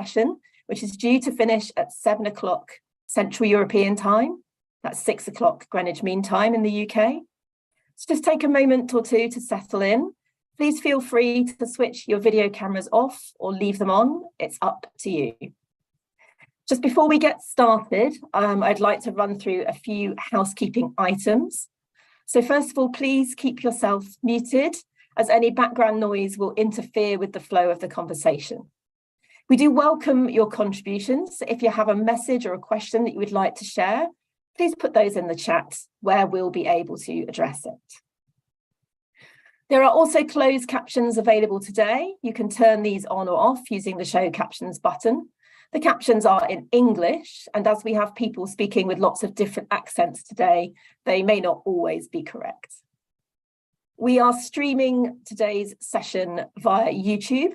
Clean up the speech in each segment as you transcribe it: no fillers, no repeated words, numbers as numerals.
session, which is due to finish at 7 o'clock Central European time. That's 6 o'clock Greenwich Mean Time in the UK. So just take a moment or two to settle in. Please feel free to switch your video cameras off or leave them on. It's up to you. Just before we get started, I'd like to run through a few housekeeping items. So first of all, please keep yourself muted, as any background noise will interfere with the flow of the conversation. We do welcome your contributions. If you have a message or a question that you would like to share, please put those in the chat where we'll be able to address it. There are also closed captions available today. You can turn these on or off using the show captions button. The captions are in English, and as we have people speaking with lots of different accents today, they may not always be correct. We are streaming today's session via YouTube.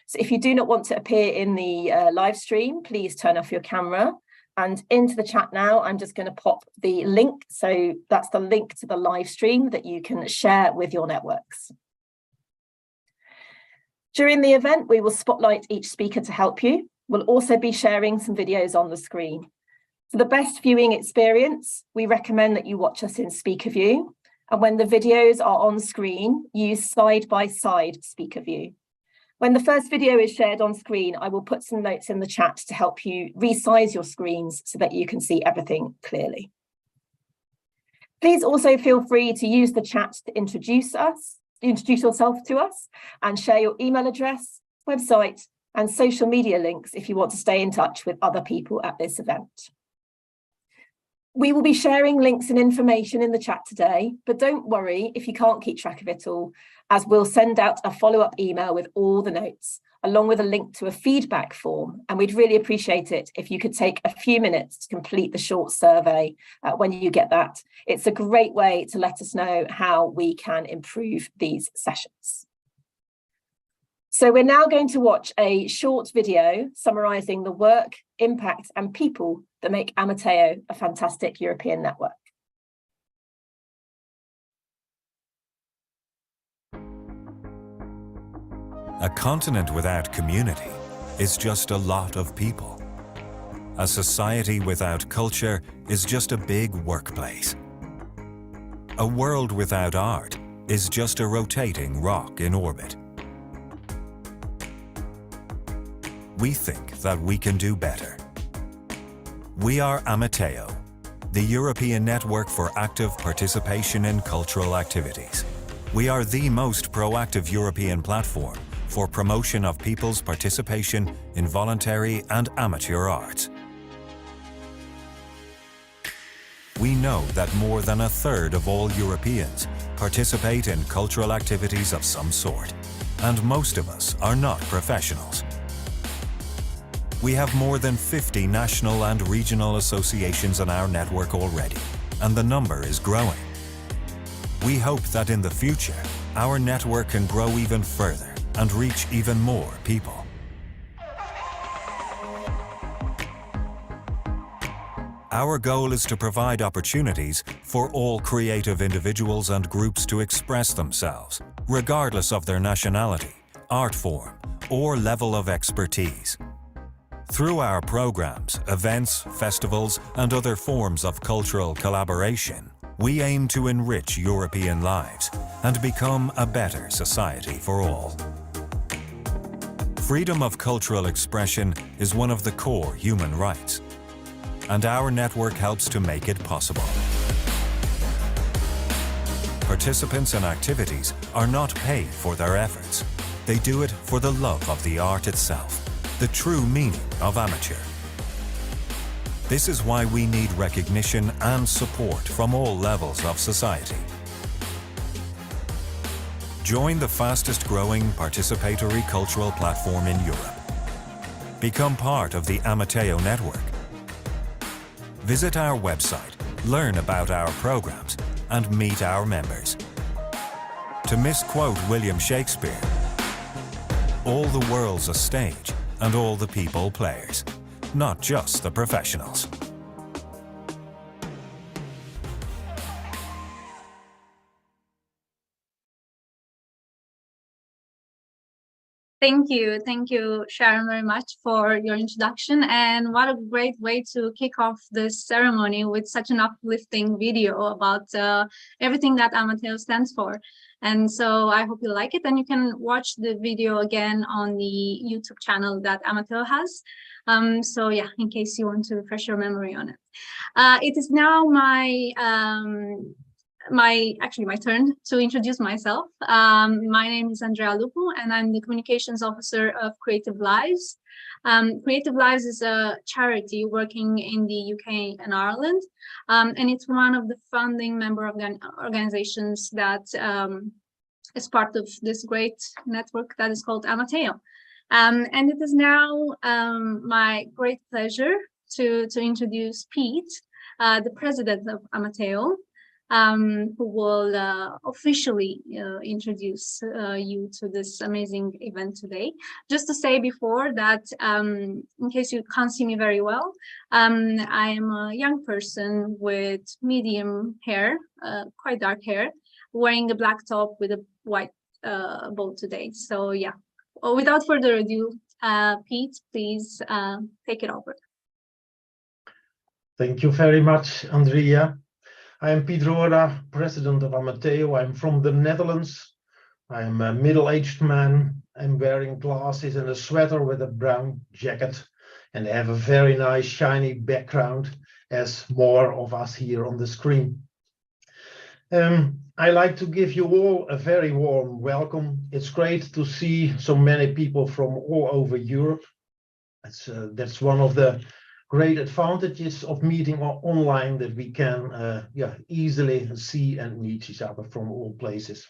So if you do not want to appear in the live stream, please turn off your camera. And into the chat now, I'm just going to pop the link. So that's the link to the live stream that you can share with your networks. During the event, we will spotlight each speaker to help you. We'll also be sharing some videos on the screen. For the best viewing experience, we recommend that you watch us in speaker view. And when the videos are on screen, use side-by-side speaker view. When the first video is shared on screen, I will put some notes in the chat to help you resize your screens so that you can see everything clearly. Please also feel free to use the chat to introduce yourself to us and share your email address, website, and social media links if you want to stay in touch with other people at this event. We will be sharing links and information in the chat today, but don't worry if you can't keep track of it all, as we'll send out a follow-up email with all the notes, along with a link to a feedback form. And we'd really appreciate it if you could take a few minutes to complete the short survey when you get that. It's a great way to let us know how we can improve these sessions. So we're now going to watch a short video summarising the work, impact and people that make Amateo a fantastic European network. A continent without community is just a lot of people. A society without culture is just a big workplace. A world without art is just a rotating rock in orbit. We think that we can do better. We are Amateo, the European Network for Active Participation in Cultural Activities. We are the most proactive European platform for promotion of people's participation in voluntary and amateur arts. We know that more than a third of all Europeans participate in cultural activities of some sort, and most of us are not professionals. We have more than 50 national and regional associations on our network already, and the number is growing. We hope that in the future, our network can grow even further and reach even more people. Our goal is to provide opportunities for all creative individuals and groups to express themselves, regardless of their nationality, art form, or level of expertise. Through our programs, events, festivals, and other forms of cultural collaboration, we aim to enrich European lives and become a better society for all. Freedom of cultural expression is one of the core human rights, and our network helps to make it possible. Participants in activities are not paid for their efforts. They do it for the love of the art itself, the true meaning of amateur. This is why we need recognition and support from all levels of society. Join the fastest growing participatory cultural platform in Europe. Become part of the Amateo network. Visit our website, learn about our programs, and meet our members. To misquote William Shakespeare, all the world's a stage, and all the people players, not just the professionals. Thank you, Sharon, very much for your introduction. And what a great way to kick off this ceremony with such an uplifting video about everything that Amateo stands for. And so I hope you like it, and you can watch the video again on the YouTube channel that Amateo has. So yeah, in case you want to refresh your memory on it. It is now my turn to introduce myself. My name is Andrea Lupu, and I'm the Communications Officer of Creative Lives. Creative Lives is a charity working in the UK and Ireland, and it's one of the founding member organizations that is part of this great network that is called Amateo. And it is now my great pleasure to introduce Pete, the president of Amateo, who will officially introduce you to this amazing event today. Just to say before that, in case you can't see me very well, I am a young person with medium hair, quite dark hair, wearing a black top with a white bow today. So yeah, without further ado, Pete, please take it over. Thank you very much, Andrea. I am Piet Roorda, president of Amateo. I'm from the Netherlands. I am a middle-aged man. I'm wearing glasses and a sweater with a brown jacket, and I have a very nice shiny background, as more of us here on the screen. I like to give you all a very warm welcome. It's great to see so many people from all over Europe. That's one of the great advantages of meeting online, that we can easily see and meet each other from all places.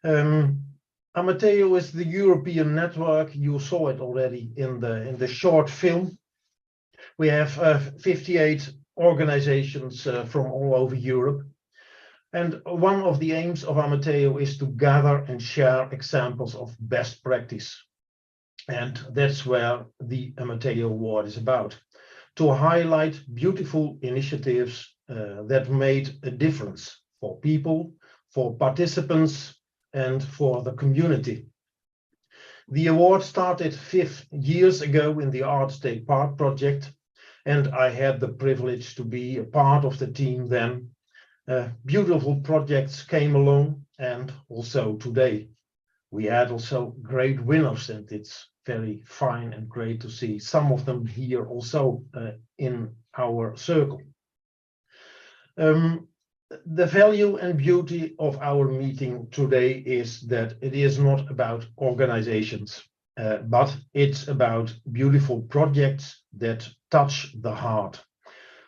Amateo is the European network. You saw it already in the short film. We have 58 organizations from all over Europe. And one of the aims of Amateo is to gather and share examples of best practice. And that's where the Amateo Award is about. To highlight beautiful initiatives that made a difference for people, for participants, and for the community. The award started 5 years ago in the Arts Take Part project, and I had the privilege to be a part of the team then. Beautiful projects came along, and also today. We had also great winners, and it's very fine and great to see some of them here also in our circle. The value and beauty of our meeting today is that it is not about organizations, but it's about beautiful projects that touch the heart.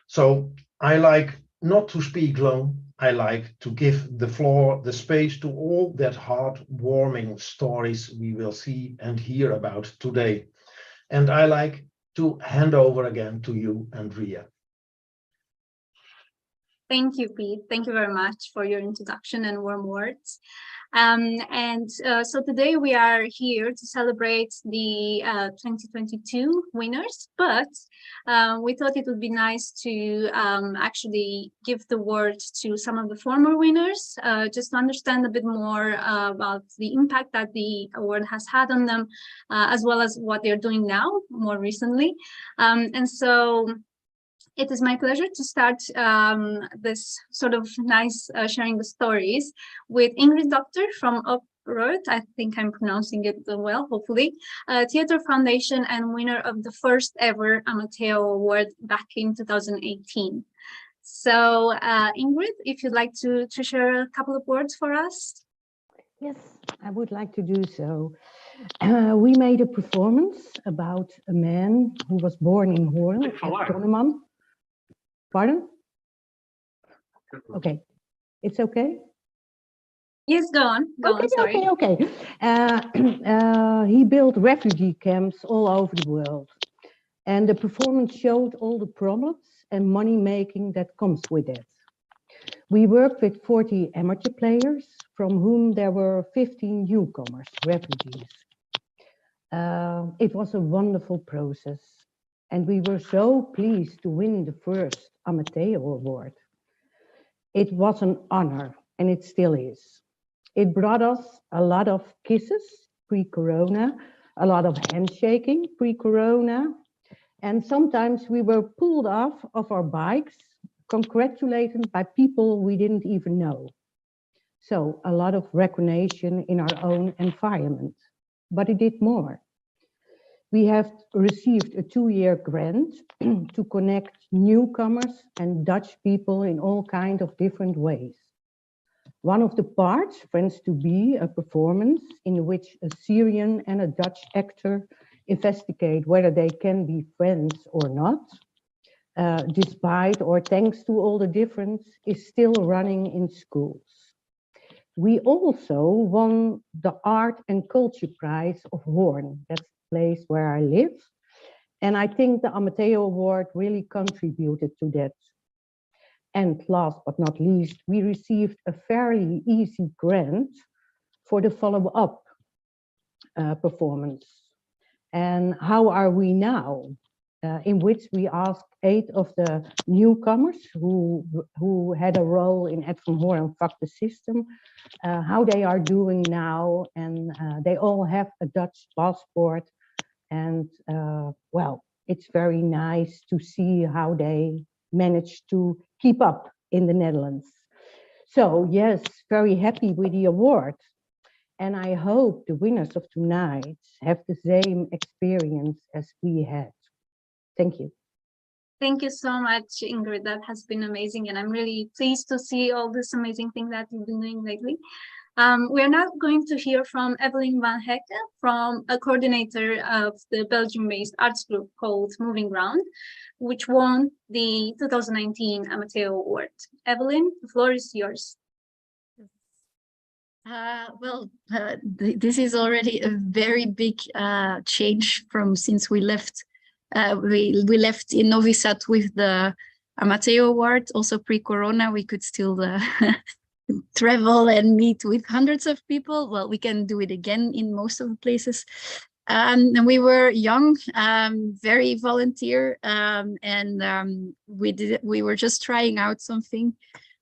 So I like not to speak long. I like to give the floor, the space to all that heartwarming stories we will see and hear about today. And I like to hand over again to you, Andrea. Thank you, Pete. Thank you very much for your introduction and warm words. So today we are here to celebrate the 2022 winners, but we thought it would be nice to actually give the word to some of the former winners, just to understand a bit more about the impact that the award has had on them, as well as what they're doing now, more recently. And so it is my pleasure to start this sort of nice sharing the stories with Ingrid Doctor from Uproot, I think I'm pronouncing it well, hopefully, Theatre Foundation and winner of the first ever Amateo Award back in 2018. So Ingrid, if you'd like to share a couple of words for us. Yes, I would like to do so. We made a performance about a man who was born in Hoorn at Tonneman. Pardon? Okay, it's okay? Yes, go on, sorry. Okay. He built refugee camps all over the world. And the performance showed all the problems and money making that comes with it. We worked with 40 amateur players, from whom there were 15 newcomers, refugees. It was a wonderful process. And we were so pleased to win the first Amateo Award. It was an honor, and it still is. It brought us a lot of kisses pre-corona, a lot of handshaking pre-corona. And sometimes we were pulled off of our bikes, congratulated by people we didn't even know. So a lot of recognition in our own environment. But it did more. We have received a 2-year grant to connect newcomers and Dutch people in all kinds of different ways. One of the parts, Friends to Be, a performance in which a Syrian and a Dutch actor investigate whether they can be friends or not, despite or thanks to all the difference, is still running in schools. We also won the Art and Culture Prize of Hoorn. That's the place where I live. And I think the Amateo Award really contributed to that. And last but not least, we received a fairly easy grant for the follow-up performance. And how are we now? In which we asked 8 of the newcomers who had a role in Ed van Hoorn Fuck the System, how they are doing now. And they all have a Dutch passport. And well, it's very nice to see how they managed to keep up in the Netherlands. So yes, very happy with the award. And I hope the winners of tonight have the same experience as we had. Thank you. Thank you so much, Ingrid. That has been amazing. And I'm really pleased to see all this amazing thing that you've been doing lately. We're now going to hear from Evelyn van Hekke, from a coordinator of the Belgium-based arts group called Moving Ground, which won the 2019 Amateo Award. Evelyn, the floor is yours. This is already a very big change from since we left. We left in Novi Sad with the Amateo Award. Also pre-corona, we could still travel and meet with hundreds of people. Well, we can do it again in most of the places. And we were young, very volunteer, and we were just trying out something.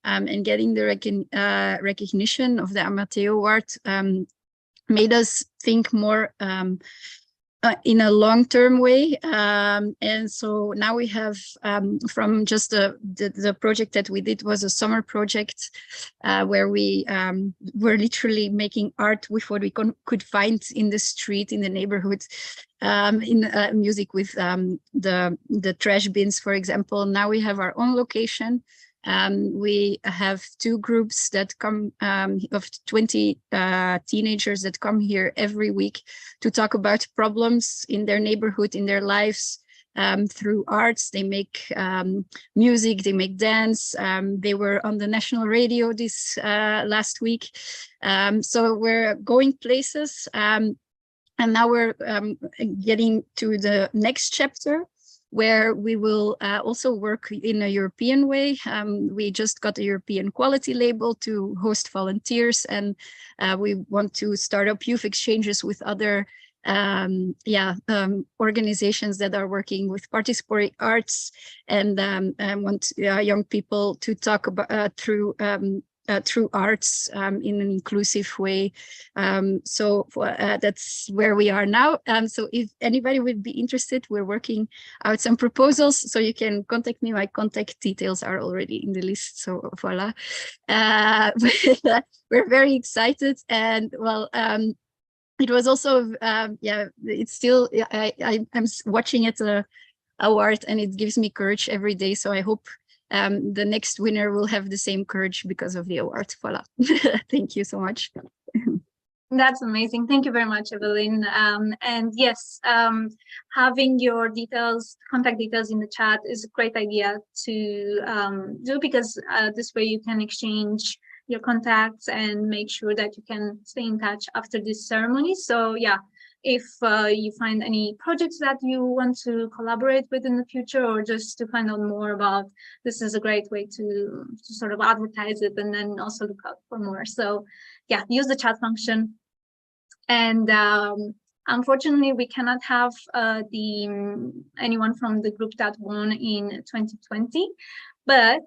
And getting the recognition of the Amateo Award made us think more in a long-term way. And so now we have, from just the project that we did was a summer project where we were literally making art with what we could find in the street, in the neighborhood, in music with the trash bins, for example. Now we have our own location. We have 2 groups that come of 20 teenagers that come here every week to talk about problems in their neighborhood, in their lives, through arts. They make music, they make dance. They were on the national radio this last week. So we're going places. And now we're getting to the next chapter, where we will also work in a European way. We just got a European quality label to host volunteers, and we want to start up youth exchanges with other organizations that are working with participatory arts, and want young people to talk about through arts in an inclusive way. So that's where we are now. So if anybody would be interested, we're working out some proposals, so you can contact me. My contact details are already in the list, so voila. We're very excited, and well, it was also, it's still, I'm watching it award, and it gives me courage every day. So I hope the next winner will have the same courage because of the award. Voila. Thank you so much. That's amazing. Thank you very much, Evelyn. And yes, having your contact details in the chat is a great idea to do, because this way you can exchange your contacts and make sure that you can stay in touch after this ceremony. So yeah, if you find any projects that you want to collaborate with in the future, or just to find out more about, this is a great way to sort of advertise it, and then also look out for more. So yeah, use the chat function. And unfortunately, we cannot have anyone from the group that won in 2020, but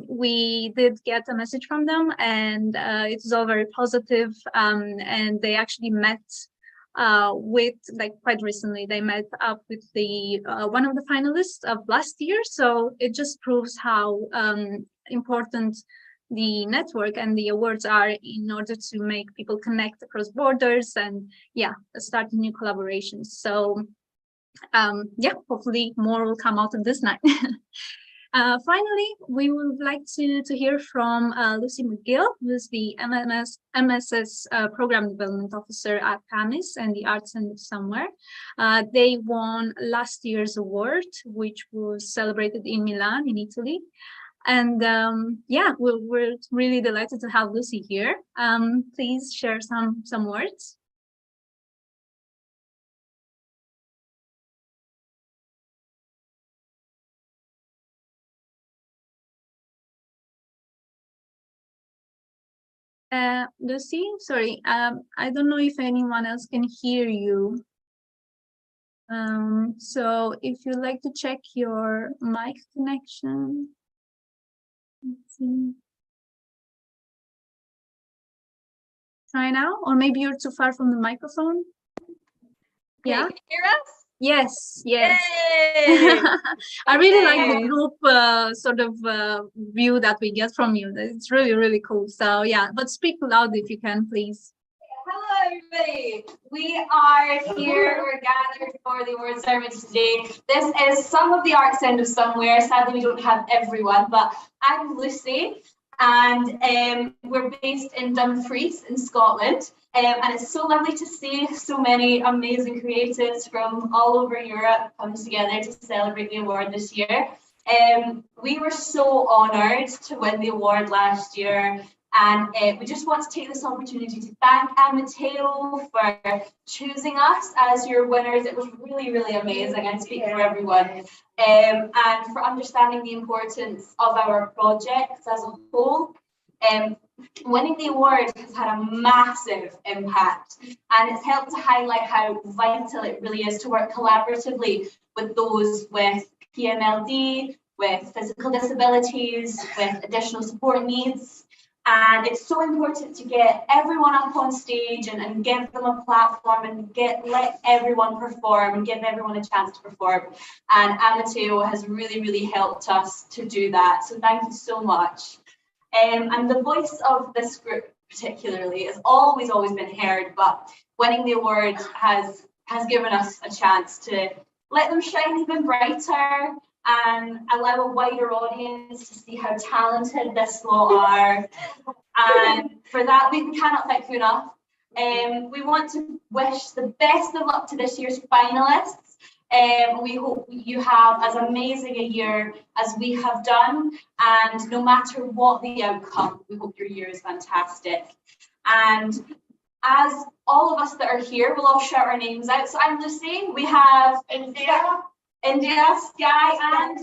we did get a message from them, and it was all very positive, and they actually met with like quite recently they met up with the one of the finalists of last year. So it just proves how important the network and the awards are in order to make people connect across borders and start new collaborations. So hopefully more will come out of this night. Finally, we would like to hear from Lucy McGill, who's the MSS Program Development Officer at PAMIS and the Arts Center Somewhere. They won last year's award, which was celebrated in Milan, in Italy. And we're really delighted to have Lucy here. Please share some words. Lucy, sorry, I don't know if anyone else can hear you. So if you'd like to check your mic connection. Let's see. Try now, or maybe you're too far from the microphone. Okay, Yeah. can you hear us? Yes. Yay! I really like Okay. the group sort of view that we get from you. It's really, really cool. So yeah, but speak loud if you can, please. Hello, everybody. We are here. We're gathered for the award ceremony today. This is some of the Arts End of Somewhere. Sadly, we don't have everyone, but I'm Lucy, and we're based in Dumfries in Scotland. And it's so lovely to see so many amazing creatives from all over Europe come together to celebrate the award this year. We were so honoured to win the award last year, and we just want to take this opportunity to thank Amateo for choosing us as your winners. It was really, really amazing. I speak for everyone. And for understanding the importance of our projects as a whole. Winning the award has had a massive impact, and it's helped to highlight how vital it really is to work collaboratively with those with PMLD, with physical disabilities, with additional support needs. And it's so important to get everyone up on stage and give them a platform and let everyone perform and give everyone a chance to perform. And Amateo has really, really helped us to do that. So thank you so much. And the voice of this group particularly has always been heard, but winning the award has given us a chance to let them shine even brighter and allow a wider audience to see how talented this lot are. And for that, we cannot thank you enough. We want to wish the best of luck to this year's finalists. We hope you have as amazing a year as we have done, and no matter what the outcome, we hope your year is fantastic. And as all of us that are here, we'll all shout our names out. So I'm Lucy. We have India, Sky,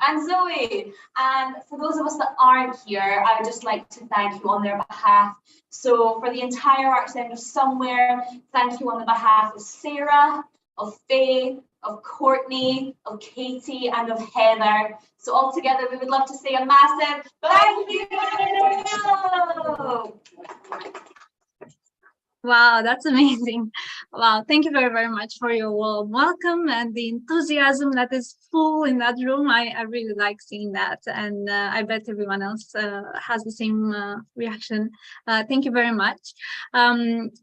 and Zoe. And for those of us that aren't here, I would just like to thank you on their behalf. So for the entire Arts End of Somewhere, thank you on the behalf of Sarah, of Faye, of Courtney, of Katie, and of Heather. So all together, we would love to say a massive thank you. Wow, that's amazing. Wow, thank you very, very much for your warm welcome and the enthusiasm that is full in that room. I really like seeing that, and I bet everyone else has the same reaction. Thank you very much.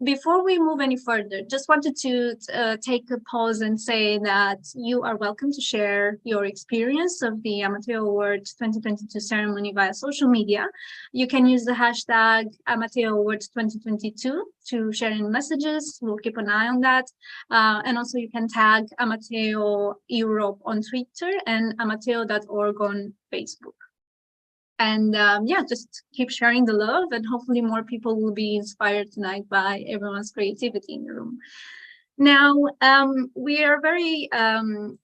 Before we move any further, just wanted to take a pause and say that you are welcome to share your experience of the Amateo Award 2022 ceremony via social media. You can use the hashtag Amateo Award 2022 to share in messages. We'll keep an eye on that. And also you can tag Amateo Europe on Twitter and amateo.org on Facebook. And just keep sharing the love, and hopefully more people will be inspired tonight by everyone's creativity in the room. Now, we are very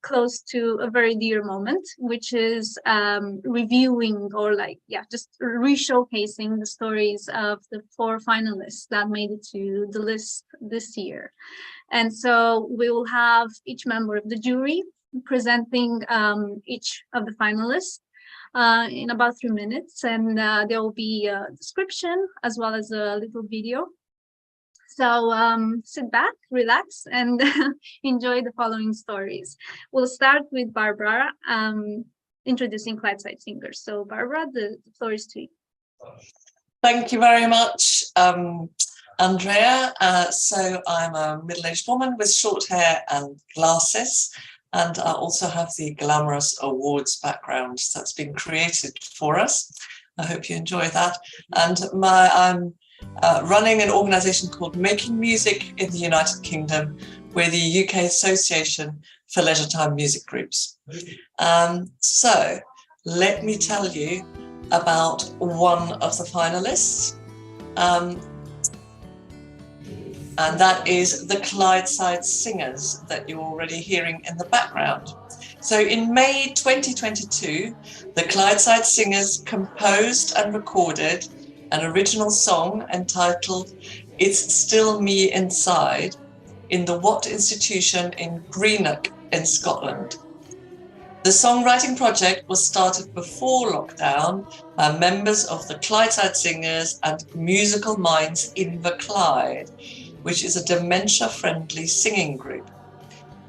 close to a very dear moment, which is reviewing or just re-showcasing the stories of the 4 finalists that made it to the list this year. And so we will have each member of the jury presenting each of the finalists in about 3 minutes, and there will be a description as well as a little video. So sit back, relax, and enjoy the following stories. We'll start with Barbara introducing Clydeside Singers. So Barbara, the floor is to you. Thank you very much, Andrea. So I'm a middle-aged woman with short hair and glasses, and I also have the glamorous awards background that's been created for us. I hope you enjoy that. And I'm running an organisation called Making Music in the United Kingdom. We're the UK Association for Leisure Time Music Groups. So let me tell you about one of the finalists, and that is the Clydeside Singers that you're already hearing in the background. So in May 2022, the Clydeside Singers composed and recorded an original song entitled It's Still Me Inside in the Watt Institution in Greenock in Scotland. The songwriting project was started before lockdown by members of the Clydeside Singers and Musical Minds in the Clyde, which is a dementia-friendly singing group.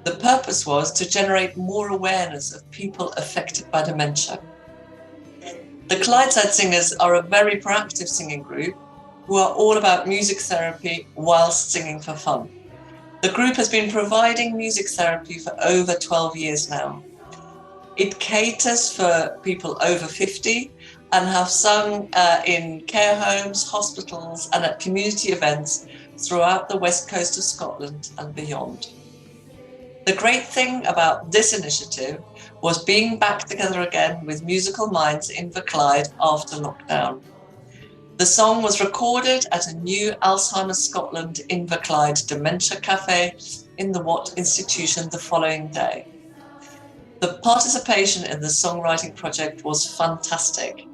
The purpose was to generate more awareness of people affected by dementia. The Clydeside Singers are a very proactive singing group who are all about music therapy whilst singing for fun. The group has been providing music therapy for over 12 years now. It caters for people over 50 and have sung in care homes, hospitals, and at community events throughout the west coast of Scotland and beyond. The great thing about this initiative was being back together again with Musical Minds in the Clyde after lockdown. The song was recorded at a new Alzheimer's Scotland in the Clyde Dementia Cafe in the Watt Institution the following day. The participation in the songwriting project was fantastic.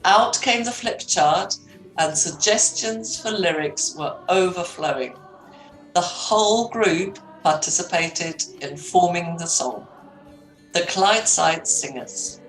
Out came the flip chart and suggestions for lyrics were overflowing. The whole group participated in forming the song. The Clydeside Singers.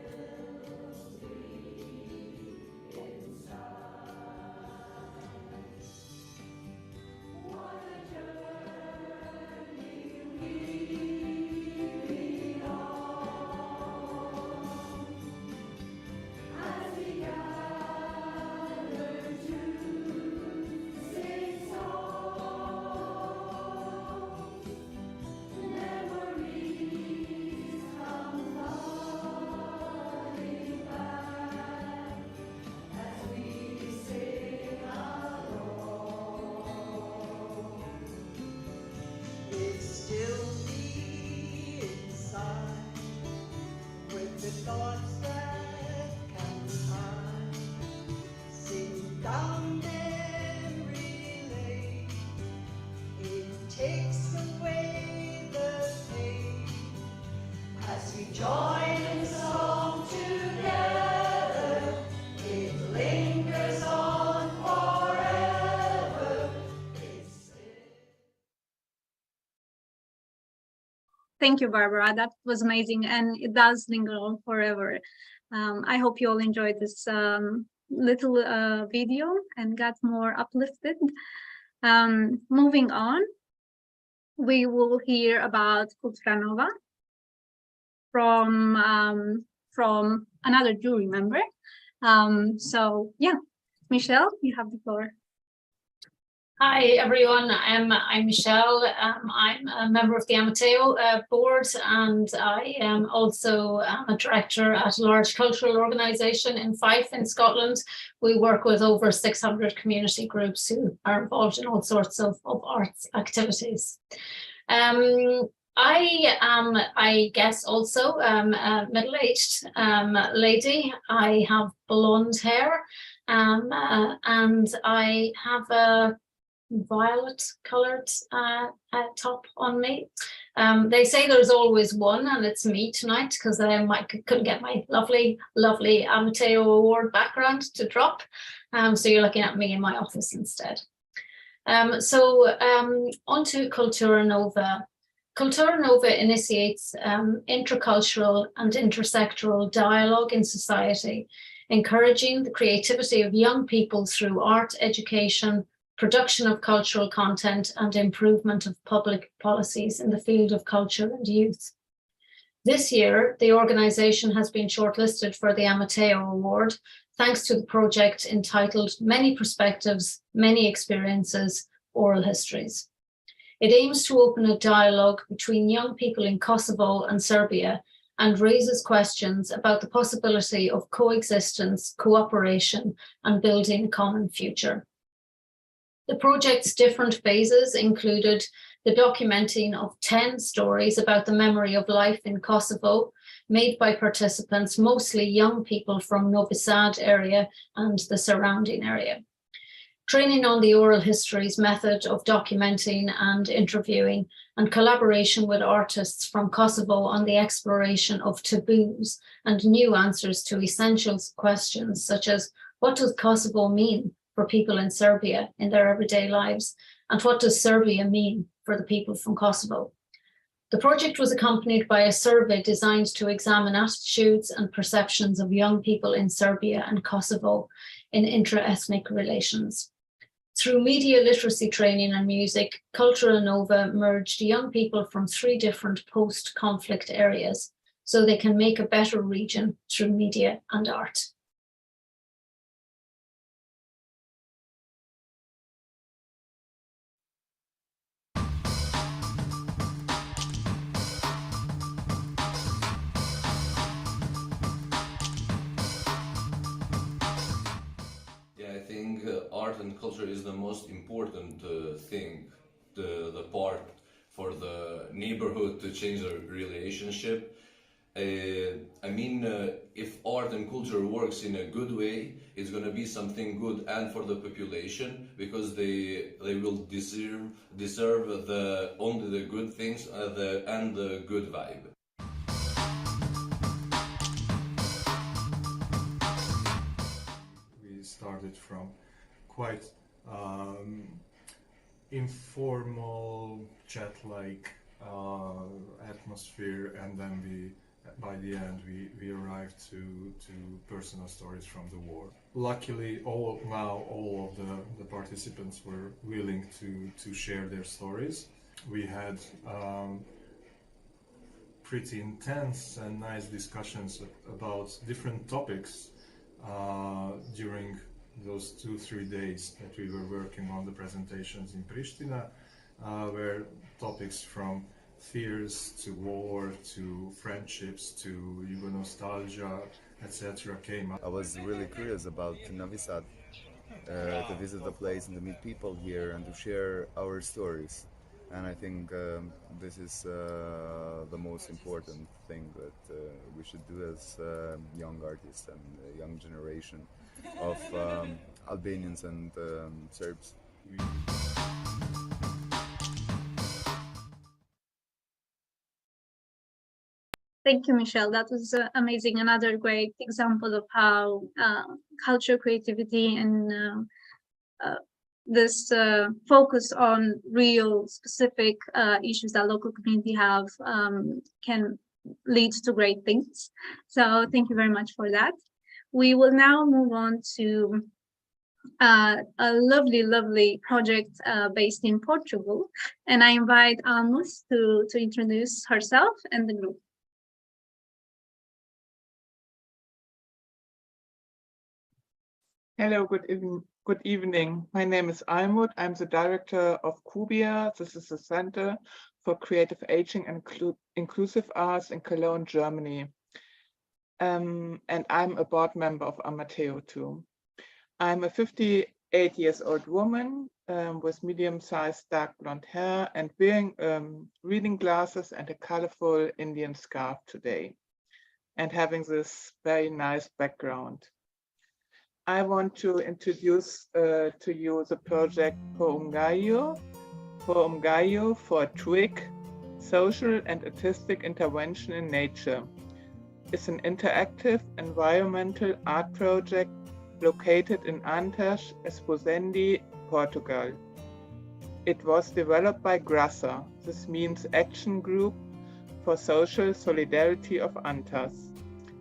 Thank you, Barbara. That was amazing, and it does linger on forever. I hope you all enjoyed this little video and got more uplifted. Moving on, we will hear about Kultura Nova from another jury member. So yeah, Michelle, you have the floor. Hi everyone, I'm Michelle. I'm a member of the Amateo board, and I am also a director at a large cultural organisation in Fife in Scotland. We work with over 600 community groups who are involved in all sorts of arts activities. I am, I guess, also a middle-aged lady. I have blonde hair, and I have a violet coloured top on me. They say there's always one, and it's me tonight because I couldn't get my lovely Amateo Award background to drop. So you're looking at me in my office instead. On to Kultura Nova. Kultura Nova initiates intercultural and intersectoral dialogue in society, encouraging the creativity of young people through art, education, production of cultural content, and improvement of public policies in the field of culture and youth. This year, the organisation has been shortlisted for the Amateo Award, thanks to the project entitled Many Perspectives, Many Experiences, Oral Histories. It aims to open a dialogue between young people in Kosovo and Serbia and raises questions about the possibility of coexistence, cooperation, and building a common future. The project's different phases included the documenting of 10 stories about the memory of life in Kosovo, made by participants, mostly young people from Novi Sad area and the surrounding area. Training on the oral histories method of documenting and interviewing, and collaboration with artists from Kosovo on the exploration of taboos and new answers to essential questions such as, what does Kosovo mean for people in Serbia in their everyday lives? And what does Serbia mean for the people from Kosovo? The project was accompanied by a survey designed to examine attitudes and perceptions of young people in Serbia and Kosovo in intra-ethnic relations. Through media literacy training and music, Cultura Nova merged young people from 3 different post-conflict areas so they can make a better region through media and art. I think art and culture is the most important thing, the part for the neighborhood to change the relationship. I mean, if art and culture works in a good way, it's going to be something good and for the population, because they will deserve only the good things and the good vibe. Started from quite informal chat-like atmosphere, and then by the end we arrived to personal stories from the war. Luckily, all of the participants were willing to share their stories. We had pretty intense and nice discussions about different topics during those 2-3 days that we were working on the presentations in Pristina, where topics from fears to war to friendships to Yugo nostalgia, etc. came up. I was really curious about Novi Sad, to visit the place and to meet people here and to share our stories. And I think this is the most important thing that we should do as young artists and young generation of Albanians and Serbs. Thank you, Michelle. That was amazing. Another great example of how culture, creativity, and this focus on real specific issues that local community have can lead to great things. So thank you very much for that. We will now move on to a lovely project based in Portugal, and I invite Almus to introduce herself and the group. Hello, good evening. My name is Almut. I'm the director of Kubia. This is the Center for Creative Aging and Inclusive Arts in Cologne, Germany. And I'm a board member of Amateo too. I'm a 58-year-old woman with medium-sized dark blonde hair and wearing reading glasses and a colorful Indian scarf today, and having this very nice background. I want to introduce to you the project Poumgayo for TWIC, Social and Artistic Intervention in Nature. It's an interactive environmental art project located in Antas, Esposende, Portugal. It was developed by Grassa. This means Action Group for Social Solidarity of Antas,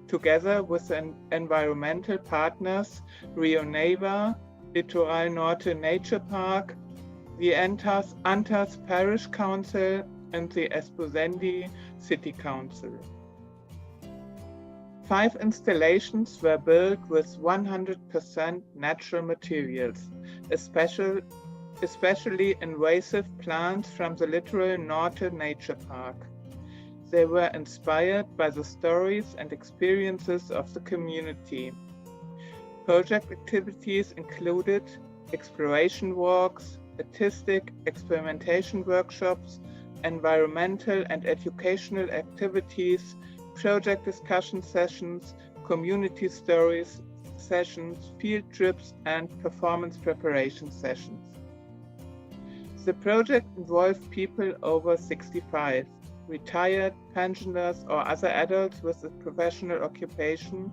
together with environmental partners Rio Neighbor, Litoral Norte Nature Park, the Antas Parish Council, and the Esposendi City Council. 5 installations were built with 100% natural materials, especially invasive plants from the Litoral Norte Nature Park. They were inspired by the stories and experiences of the community. Project activities included exploration walks, artistic experimentation workshops, environmental and educational activities, project discussion sessions, community stories sessions, field trips, and performance preparation sessions. The project involved people over 65, retired, pensioners, or other adults with a professional occupation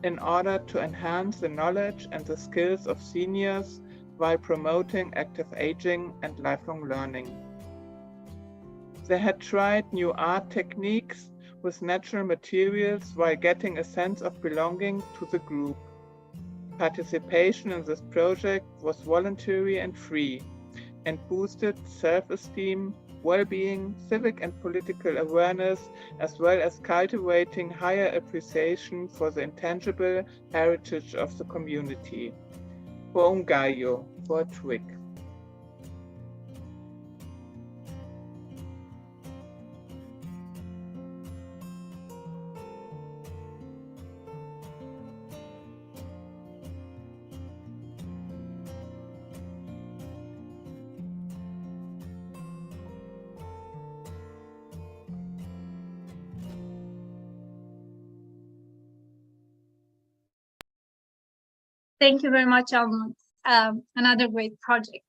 in order to enhance the knowledge and the skills of seniors while promoting active aging and lifelong learning. They had tried new art techniques with natural materials while getting a sense of belonging to the group. Participation in this project was voluntary and free, and boosted self-esteem, well-being, civic and political awareness, as well as cultivating higher appreciation for the intangible heritage of the community. For un gallo, for a twig. Thank you very much, Almond. Another great project,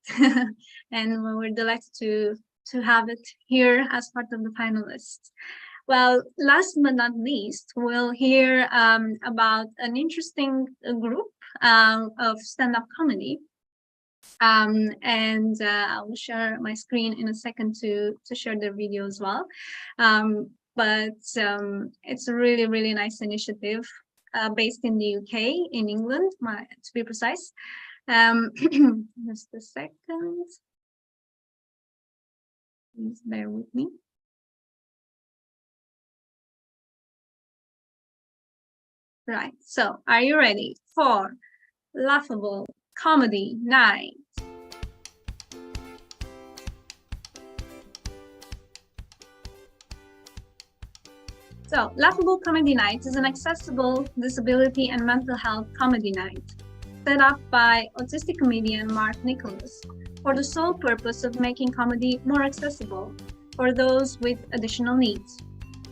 and we're delighted to have it here as part of the finalists. Well, last but not least, we'll hear about an interesting group of stand-up comedy. And I will share my screen in a second to share their video as well. But it's a really, really nice initiative based in the UK, in England, to be precise. Just a second. Please bear with me. Right, so are you ready for Laughable Comedy Night? So, Laughable Comedy Night is an accessible disability and mental health comedy night set up by autistic comedian Mark Nicholas for the sole purpose of making comedy more accessible for those with additional needs.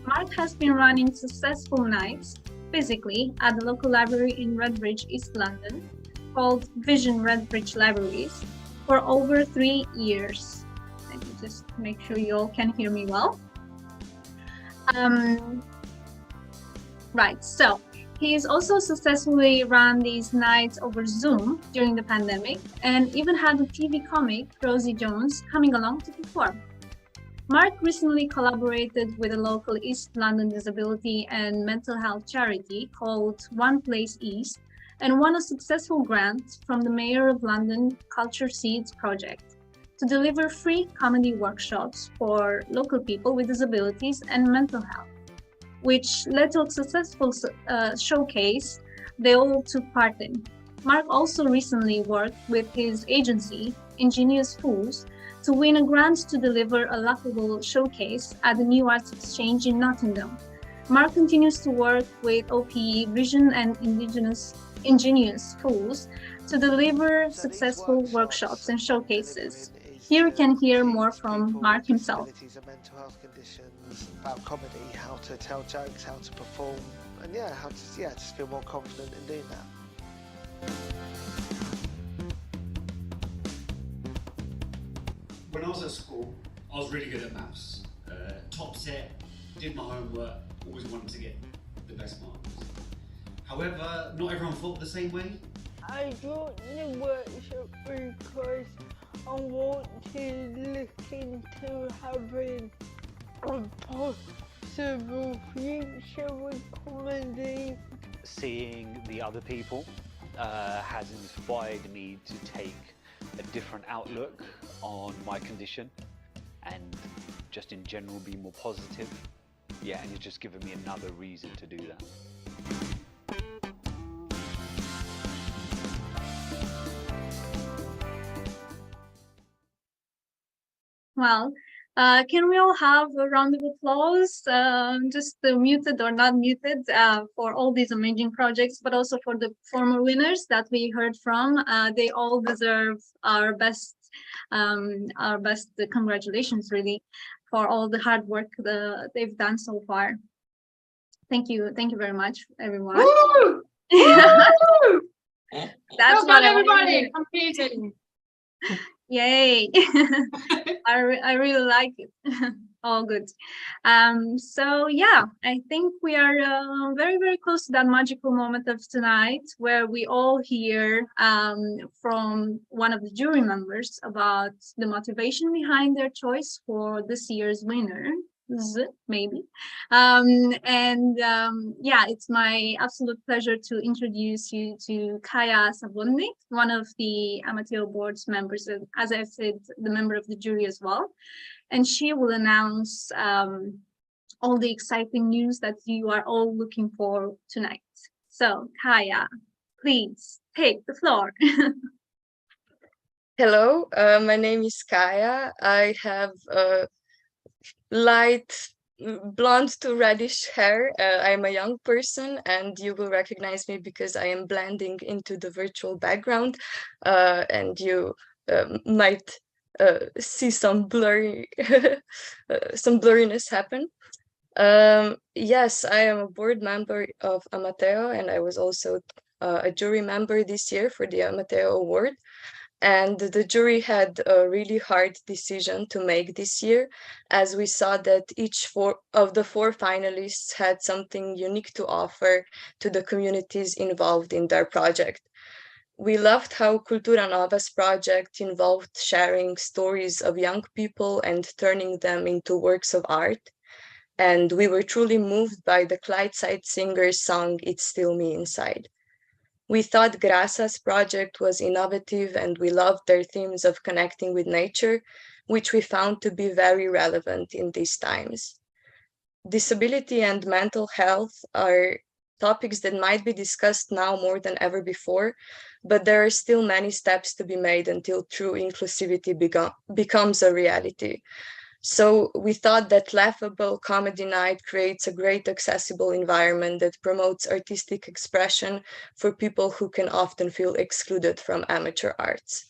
Mark has been running successful nights physically at the local library in Redbridge, East London, called Vision Redbridge Libraries, for over 3 years. Let me just make sure you all can hear me well. Right, so he's also successfully run these nights over Zoom during the pandemic, and even had a TV comic, Rosie Jones, coming along to perform. Mark recently collaborated with a local East London disability and mental health charity called One Place East, and won a successful grant from the Mayor of London Culture Seeds project to deliver free comedy workshops for local people with disabilities and mental health, which led to a successful showcase they all took part in. Mark also recently worked with his agency, Ingenious Fools, to win a grant to deliver a laughable showcase at the New Arts Exchange in Nottingham. Mark continues to work with OPE Vision and Ingenious Fools to deliver successful workshops and showcases. Here we can hear more from Mark himself. Mental health conditions, about comedy, how to tell jokes, how to perform, and how to just feel more confident in doing that. When I was at school, I was really good at maths. Top set, did my homework, always wanted to get the best marks. However, not everyone thought the same way. I got the workshop because I want to look into having a possible future with comedy. Seeing the other people has inspired me to take a different outlook on my condition and just in general be more positive. Yeah, and it's just given me another reason to do that. Well, can we all have a round of applause, just muted or not muted, for all these amazing projects, but also for the former winners that we heard from. They all deserve our best congratulations, really, for all the hard work they've done so far. Thank you very much, everyone. Woo! That's well what done, everybody. I'm muted. Yay. I really like it. All good. So yeah, I think we are very, very close to that magical moment of tonight where we all hear from one of the jury members about the motivation behind their choice for this year's winner. Maybe. Yeah, it's my absolute pleasure to introduce you to Kaja Savonnik, one of the Amateo Award's members, and as I said, the member of the jury as well. And she will announce all the exciting news that you are all looking for tonight. So, Kaja, please take the floor. Hello, my name is Kaja. I have light blonde to reddish hair. I'm a young person and you will recognize me because I am blending into the virtual background and you might see some some blurriness happen. Yes, I am a board member of Amateo and I was also a jury member this year for the Amateo Award. And the jury had a really hard decision to make this year, as we saw that each of the four finalists had something unique to offer to the communities involved in their project. We loved how Cultura Nova's project involved sharing stories of young people and turning them into works of art. And we were truly moved by the Clydeside singers' song, It's Still Me Inside. We thought Grassa's project was innovative and we loved their themes of connecting with nature, which we found to be very relevant in these times. Disability and mental health are topics that might be discussed now more than ever before, but there are still many steps to be made until true inclusivity becomes a reality. So we thought that Laughable Comedy Night creates a great accessible environment that promotes artistic expression for people who can often feel excluded from amateur arts.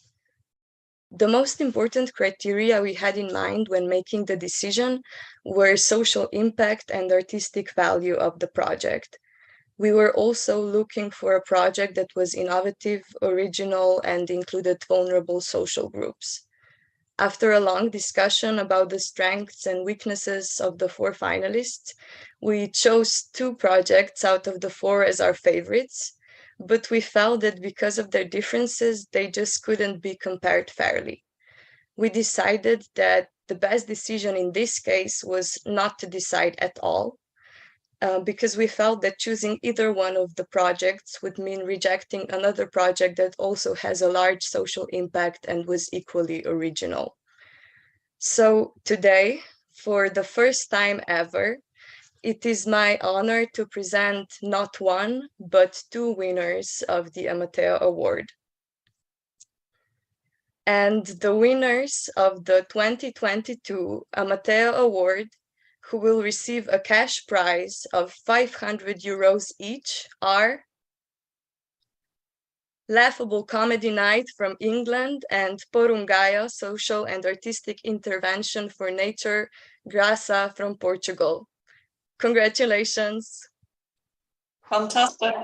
The most important criteria we had in mind when making the decision were social impact and artistic value of the project. We were also looking for a project that was innovative, original, and included vulnerable social groups. After a long discussion about the strengths and weaknesses of the four finalists, we chose 2 projects out of the 4 as our favorites, but we felt that because of their differences, they just couldn't be compared fairly. We decided that the best decision in this case was not to decide at all, because we felt that choosing either one of the projects would mean rejecting another project that also has a large social impact and was equally original. So today, for the first time ever, it is my honor to present not 1, but 2 winners of the Amateo Award. And the winners of the 2022 Amateo Award, who will receive a cash prize of 500 euros each, are Laughable Comedy Night from England and Porungaio Social and Artistic Intervention for Nature, Grassa from Portugal. Congratulations. Fantastic.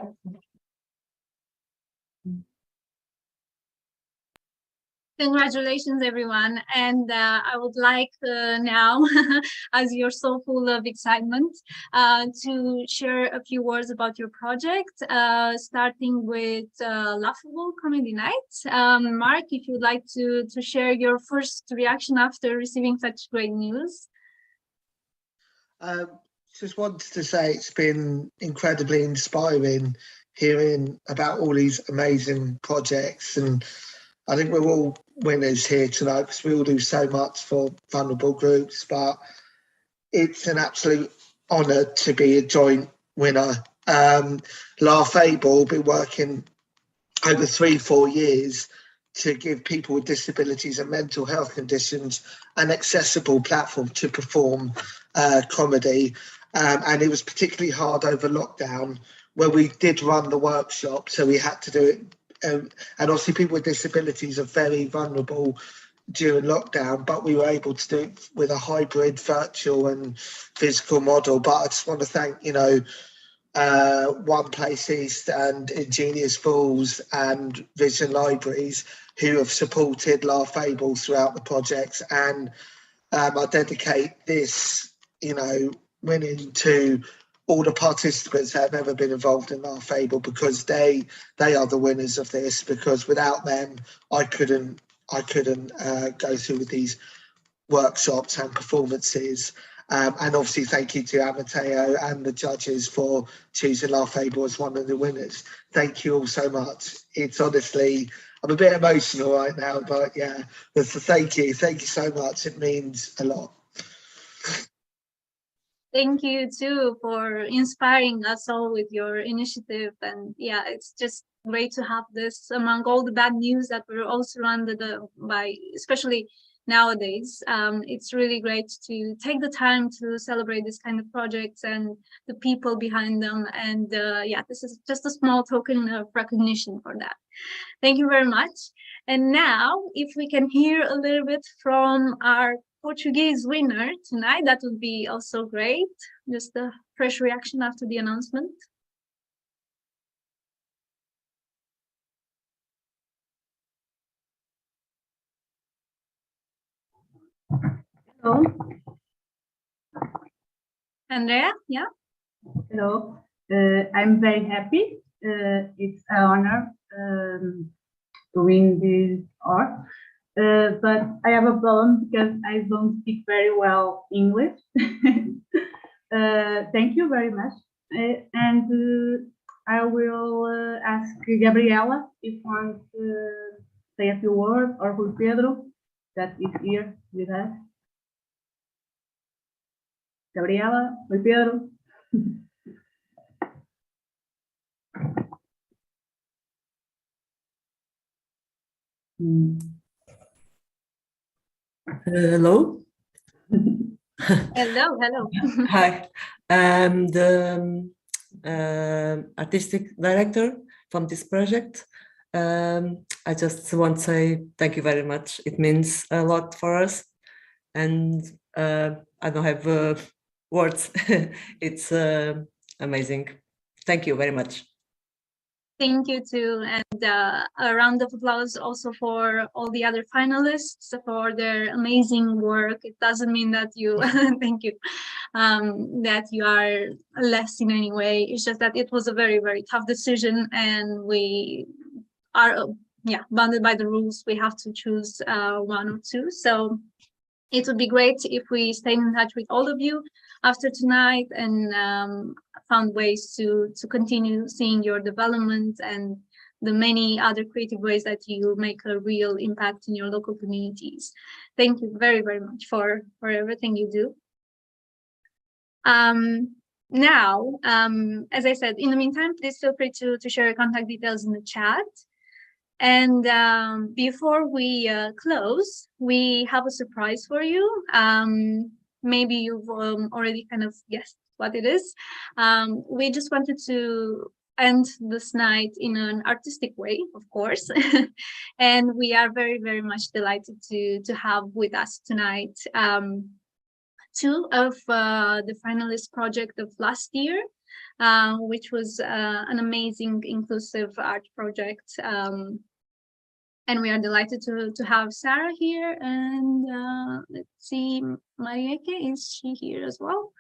Congratulations, everyone. And I would like now, as you're so full of excitement, to share a few words about your project, starting with Laughable Comedy Night. Mark, if you'd like to share your first reaction after receiving such great news. Just wanted to say it's been incredibly inspiring hearing about all these amazing projects. And I think we're all winners here tonight because we all do so much for vulnerable groups, but it's an absolute honour to be a joint winner. Laugh Able been working over 3-4 years to give people with disabilities and mental health conditions an accessible platform to perform comedy. And it was particularly hard over lockdown where we did run the workshop, so we had to do it. And obviously people with disabilities are very vulnerable during lockdown, but we were able to do it with a hybrid virtual and physical model. But I just want to thank, One Place East and Ingenious Fools and Vision Libraries who have supported Laugh Able throughout the projects. And I dedicate this, winning to all the participants that have ever been involved in Laugh Able, because they are the winners of this, because without them, I couldn't go through with these workshops and performances. And obviously, thank you to Amateo and the judges for choosing Laugh Able as one of the winners. Thank you all so much. It's honestly, I'm a bit emotional right now, but yeah, thank you so much. It means a lot. Thank you too for inspiring us all with your initiative. And yeah, it's just great to have this among all the bad news that we're all surrounded by, especially nowadays. It's really great to take the time to celebrate this kind of projects and the people behind them. And yeah, this is just a small token of recognition for that. Thank you very much. And now, if we can hear a little bit from our Portuguese winner tonight, that would be also great. Just a fresh reaction after the announcement. Hello. Andrea, yeah. Hello. I'm very happy. It's an honor to win this award. But I have a problem because I don't speak very well English. Thank you very much. And I will ask Gabriela if wants to say a few words, or Rui Pedro, that is here with us. Gabriela, Rui Pedro. Hello. Hello. Hi. I'm the artistic director from this project. I just want to say thank you very much. It means a lot for us. And I don't have words. It's amazing. Thank you very much. Thank you too, and a round of applause also for all the other finalists for their amazing work. It doesn't mean that you, thank you, that you are less in any way. It's just that it was a very, very tough decision, and we are, bounded by the rules. We have to choose one or two. So it would be great if we stayed in touch with all of you after tonight and found ways to continue seeing your development and the many other creative ways that you make a real impact in your local communities. Thank you very, very much for everything you do. Now, as I said, in the meantime, please feel free to share your contact details in the chat. And before we close, we have a surprise for you. Maybe you've already kind of guessed what it is. We just wanted to end this night in an artistic way, of course. And we are very, very much delighted to have with us tonight two of the finalist project of last year, which was an amazing inclusive art project. And we are delighted to have Sarah here, and let's see, Marieke, is she here as well?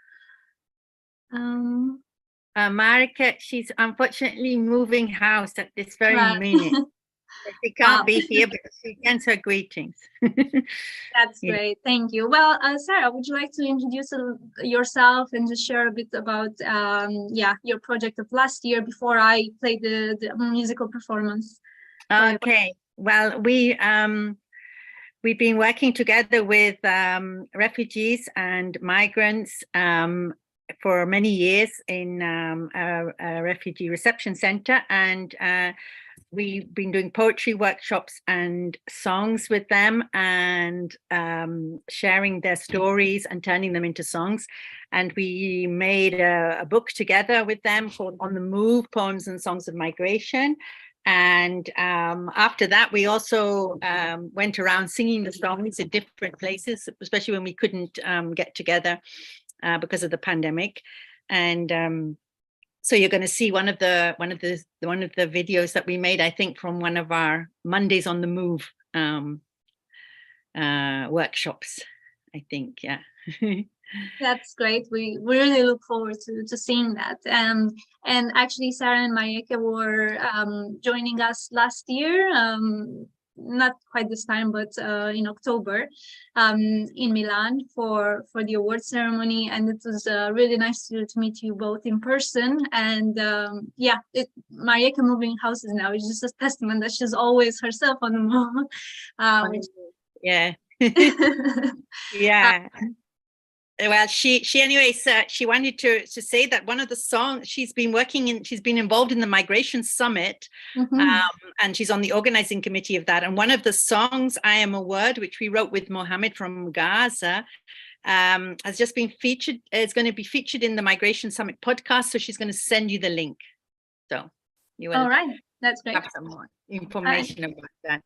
Marieke, she's unfortunately moving house at this very minute. She can't be here, but she sends her greetings. That's Yeah. great. Thank you. Well, Sarah, would you like to introduce yourself and just share a bit about your project of last year before I play the musical performance? Okay. Well, we've been working together with refugees and migrants for many years in a refugee reception center, and we've been doing poetry workshops and songs with them, and sharing their stories and turning them into songs. And we made a book together with them called On the Move, Poems and Songs of Migration. And after that, we also went around singing the songs in different places, especially when we couldn't get together because of the pandemic. And so you're going to see one of the videos that we made, I think, from one of our Mondays on the Move workshops, I think. Yeah. That's great. We really look forward to seeing that. And actually, Sarah and Mayeke were joining us last year, not quite this time, but in October, in Milan for the award ceremony. And it was really nice to meet you both in person. And Mayeke moving houses now is just a testament that she's always herself on the move. Yeah. Yeah. Well, she anyways, she wanted to say that one of the songs she's been involved in the Migration Summit, and she's on the organizing committee of that. And one of the songs, I Am a Word, which we wrote with Mohammed from Gaza, has just been featured. It's going to be featured in the Migration Summit podcast. So she's going to send you the link. So you will. All right. That's great. Have some more information about that.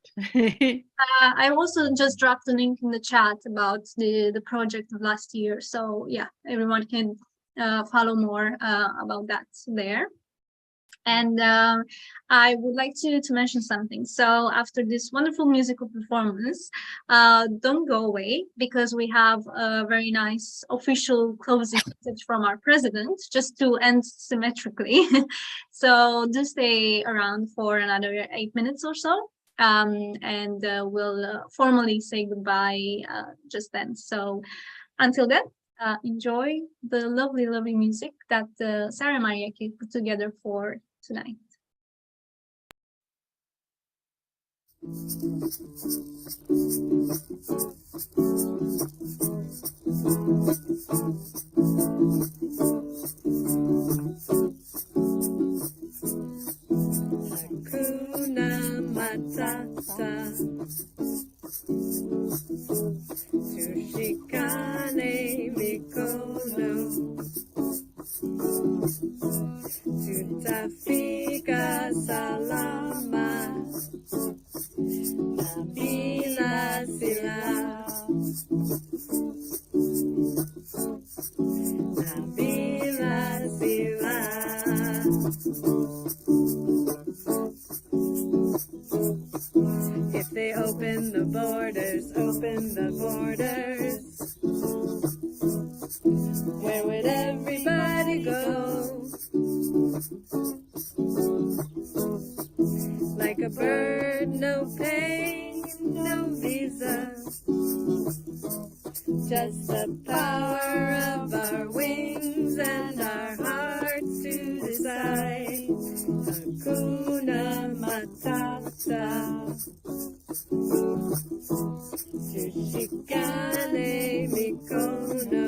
I also just dropped a link in the chat about the project of last year. So yeah, everyone can follow more about that there. And I would like to mention something. So after this wonderful musical performance, don't go away, because we have a very nice official closing message from our president, just to end symmetrically. So do stay around for another 8 minutes or so, and we'll formally say goodbye just then. So until then, enjoy the lovely, lovely music that Sarah and Mayeke put together for tonight. Hakuna Matata, tushikane mikono, tutafika salama na bila silaha, na bila silaha. If they open the borders, where would everybody go? Like a bird, no pain, no visa, just the power of our wings and our hearts to decide. Hakuna Matata, tushikane mikono,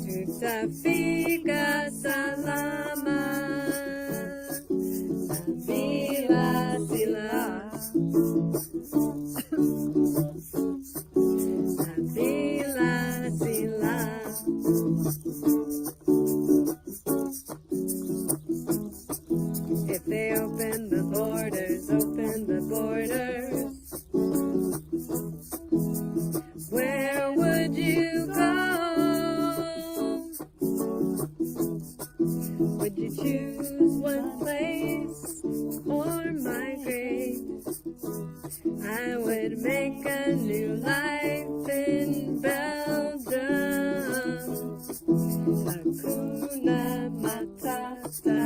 tutafika salama na bila silaha, na bila silaha. If they open the borders, where would you go? Would you choose one place or migrate? I would make a new life in Belgium. Hakuna Matata.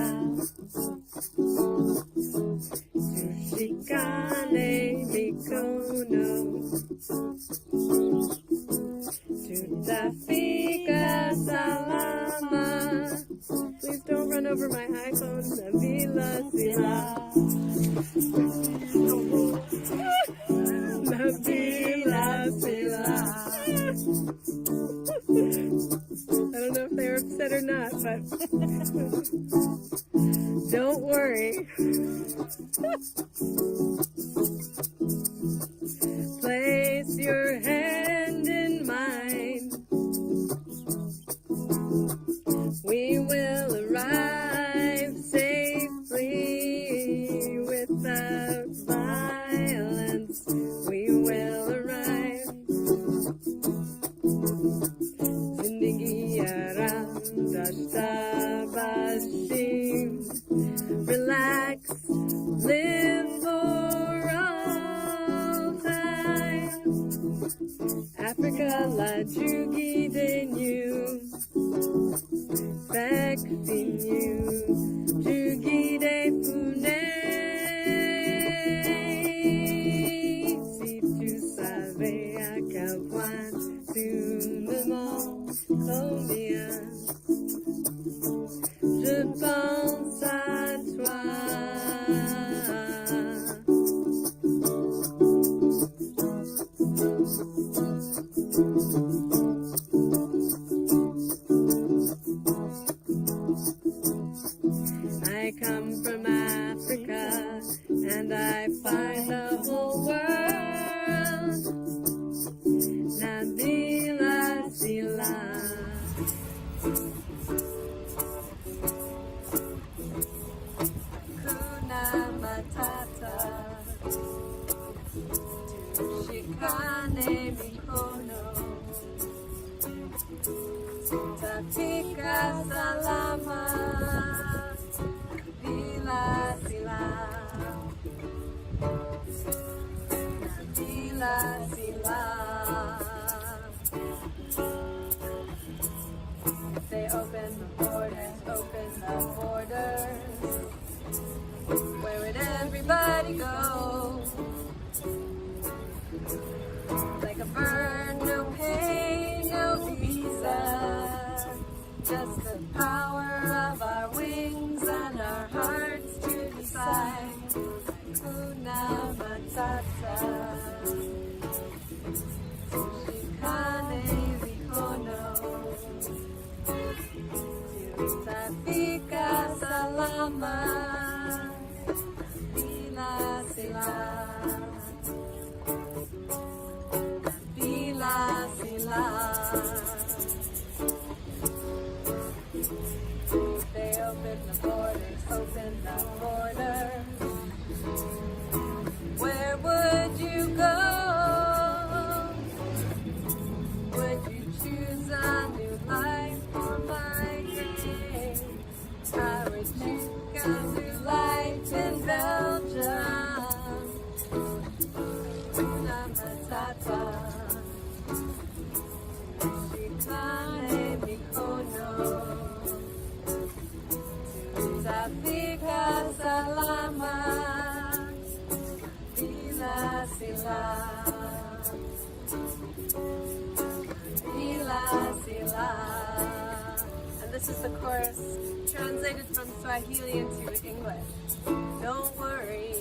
run over my iPhone. Nabila Sila. Nabila Sila. I don't know if they were upset or not, but don't worry. Place your hand in mine. We will arrive safely without violence. We will arrive. Zindagi aram dashta bashim. Relax, live for all time. Africa laju gidenyu. Vaccine Jugide Pune. Si tu savais à quel point tu me manques combien je pense à toi. I come from Africa and I find the whole world. Nabila Sila. Kuna Matata. Tushikane mikono. Tutafika salama. Nabila Sila. Nabila Sila. They open the borders. Where would everybody go? Like a bird, no pain, no visa. Just the power of our wings and our hearts to decide. Kuna Matata. Tushikane mikono. Tutafika salama. Bila Sila. Bila Sila. They open the borders, open the borders. Where would you go? Would you choose a new life or migrate? How would you come to life in Belgium? Una Matata. Shikane mikono. Tutafika salama. Bila Sila. Bila Sila. And this is the chorus translated from Swahili into English. Don't worry.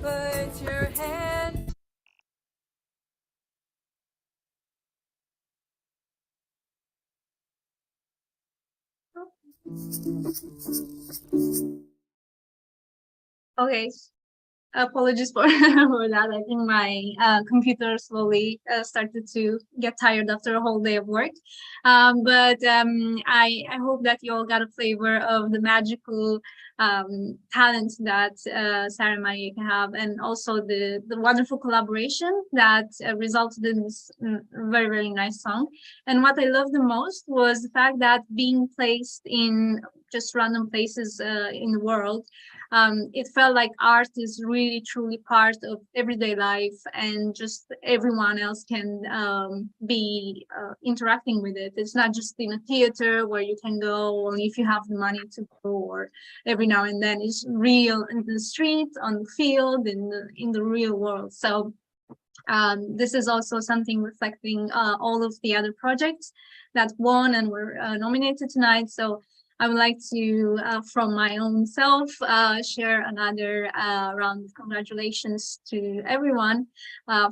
Put your hand. Okay, apologies for, for that. I think my computer slowly started to get tired after a whole day of work. I hope that you all got a flavor of the magical talent that Sarah and Maria have, and also the wonderful collaboration that resulted in this very, very nice song. And what I loved the most was the fact that being placed in just random places in the world, it felt like art is really truly part of everyday life, and just everyone else can be interacting with it. It's not just in a theater where you can go only if you have the money to go, or every now and then. It's real in the street, on the field, in the real world. So This is also something reflecting all of the other projects that won and were nominated tonight. So I would like to, from my own self, share another round of congratulations to everyone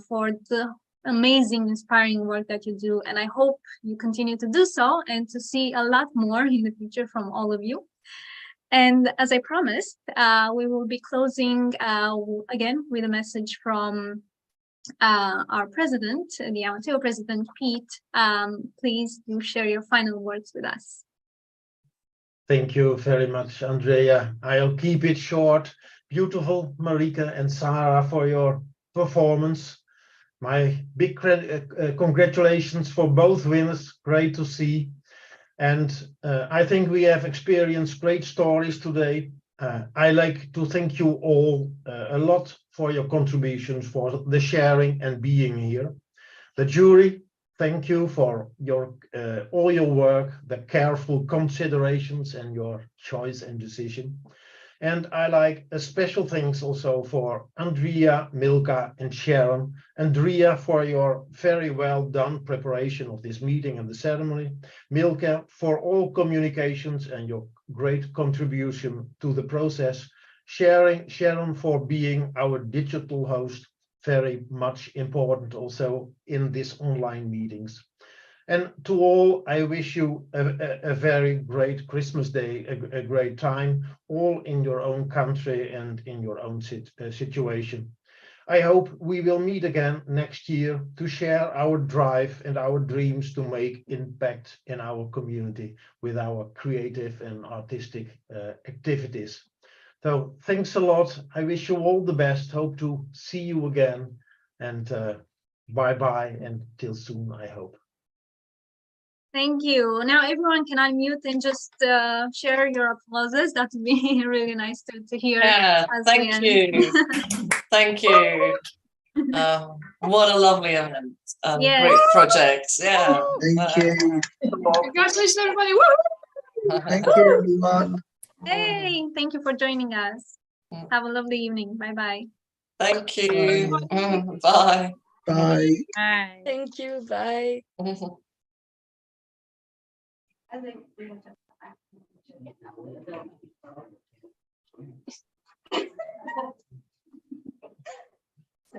for the amazing, inspiring work that you do. And I hope you continue to do so and to see a lot more in the future from all of you. And as I promised, we will be closing again with a message from our president, the Amateo president, Pete. Please do share your final words with us. Thank you very much, Andrea. I'll keep it short. Beautiful, Marika and Sarah, for your performance. My big congratulations for both winners. Great to see. And I think we have experienced great stories today. I like to thank you all a lot for your contributions, for the sharing and being here. The jury, thank you for your all your work, the careful considerations and your choice and decision. And I like a special thanks also for Andrea, Milka and Sharon. Andrea, for your very well done preparation of this meeting and the ceremony. Milka, for all communications and your great contribution to the process. Sharon, for being our digital host, very much important also in these online meetings. And to all, I wish you a very great Christmas day, a great time, all in your own country and in your own situation. I hope we will meet again next year to share our drive and our dreams to make impact in our community with our creative and artistic activities. So thanks a lot. I wish you all the best. Hope to see you again. And bye-bye and till soon, I hope. Thank you. Now everyone can unmute and just share your applauses. That would be really nice to hear. Yeah, thank you. Thank you. What a lovely event. Yes. Great projects. Yeah. Thank you. Congratulations, everybody. Woo! Thank you, everyone. Hey, thank you for joining us. Have a lovely evening. Bye-bye. Thank you. Bye. Bye. Bye. Thank you. Bye. I think